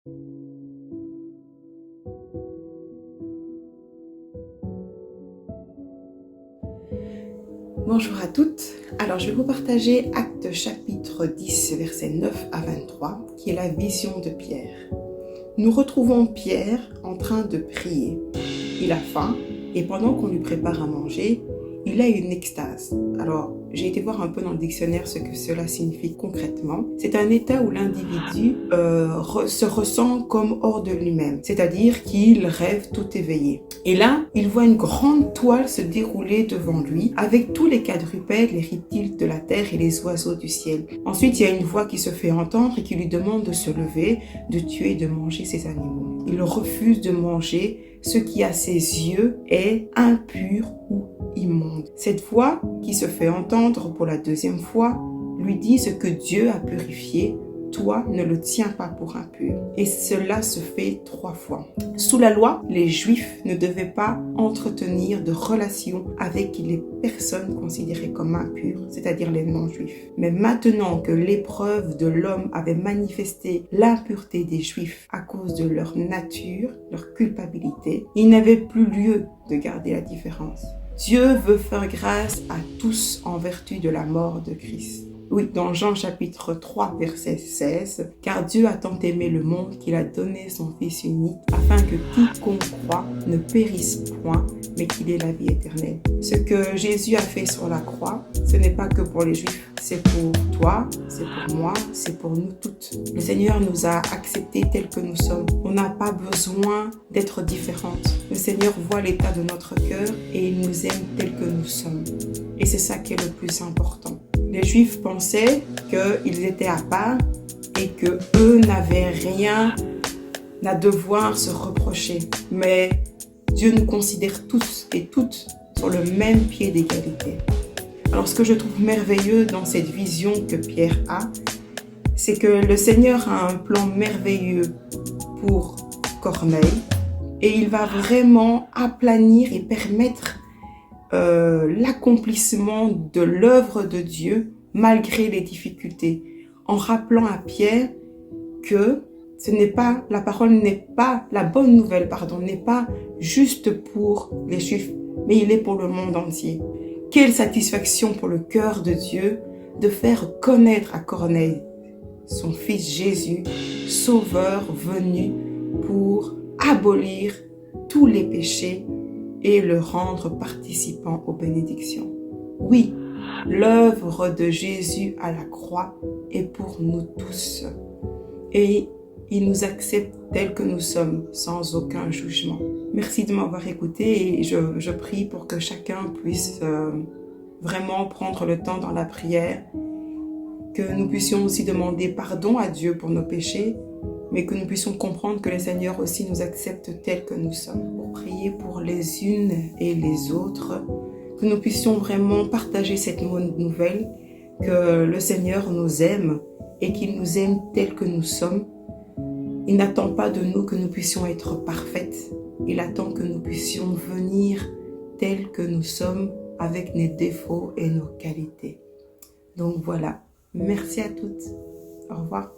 Bonjour à toutes. Alors je vais vous partager Actes chapitre 10 versets 9 à 23 qui est la vision de Pierre. Nous retrouvons Pierre en train de prier. Il a faim et pendant qu'on lui prépare à manger, il a une extase. Alors j'ai été voir un peu dans le dictionnaire ce que cela signifie concrètement. C'est un état où l'individu se ressent comme hors de lui-même, c'est-à-dire qu'il rêve tout éveillé. Et là, il voit une grande toile se dérouler devant lui avec tous les quadrupèdes, les reptiles de la terre et les oiseaux du ciel. Ensuite, il y a une voix qui se fait entendre et qui lui demande de se lever, de tuer et de manger ces animaux. Il refuse de manger ce qui à ses yeux est impur ou immonde. Cette voix qui se fait entendre pour la deuxième fois lui dit ce que Dieu a purifié. Toi, ne le tiens pas pour impur. Et cela se fait 3 fois. Sous la loi, les Juifs ne devaient pas entretenir de relations avec les personnes considérées comme impures, c'est-à-dire les non-Juifs. Mais maintenant que l'épreuve de l'homme avait manifesté l'impureté des Juifs à cause de leur nature, leur culpabilité, il n'avait plus lieu de garder la différence. Dieu veut faire grâce à tous en vertu de la mort de Christ. Oui, dans Jean chapitre 3, verset 16, « Car Dieu a tant aimé le monde qu'il a donné son Fils unique, afin que quiconque croit ne périsse point, mais qu'il ait la vie éternelle. » Ce que Jésus a fait sur la croix, ce n'est pas que pour les Juifs, c'est pour toi, c'est pour moi, c'est pour nous toutes. Le Seigneur nous a acceptés tels que nous sommes. On n'a pas besoin d'être différentes. Le Seigneur voit l'état de notre cœur et il nous aime tels que nous sommes. Et c'est ça qui est le plus important. Les Juifs pensaient qu'ils étaient à part et qu'eux n'avaient rien à devoir se reprocher. Mais Dieu nous considère tous et toutes sur le même pied d'égalité. Alors ce que je trouve merveilleux dans cette vision que Pierre a, c'est que le Seigneur a un plan merveilleux pour Corneille et il va vraiment aplanir et permettre l'accomplissement de l'œuvre de Dieu malgré les difficultés, en rappelant à Pierre que la bonne nouvelle, n'est pas juste pour les Juifs, mais il est pour le monde entier. Quelle satisfaction pour le cœur de Dieu de faire connaître à Corneille son fils Jésus, sauveur venu pour abolir tous les péchés et le rendre participant aux bénédictions. Oui, l'œuvre de Jésus à la croix est pour nous tous. Et il nous accepte tels que nous sommes, sans aucun jugement. Merci de m'avoir écouté et je prie pour que chacun puisse vraiment prendre le temps dans la prière, que nous puissions aussi demander pardon à Dieu pour nos péchés, mais que nous puissions comprendre que le Seigneur aussi nous accepte tels que nous sommes. Pour prier pour les unes et les autres, que nous puissions vraiment partager cette bonne nouvelle, que le Seigneur nous aime et qu'il nous aime tels que nous sommes. Il n'attend pas de nous que nous puissions être parfaites. Il attend que nous puissions venir tels que nous sommes avec nos défauts et nos qualités. Donc voilà, merci à toutes. Au revoir.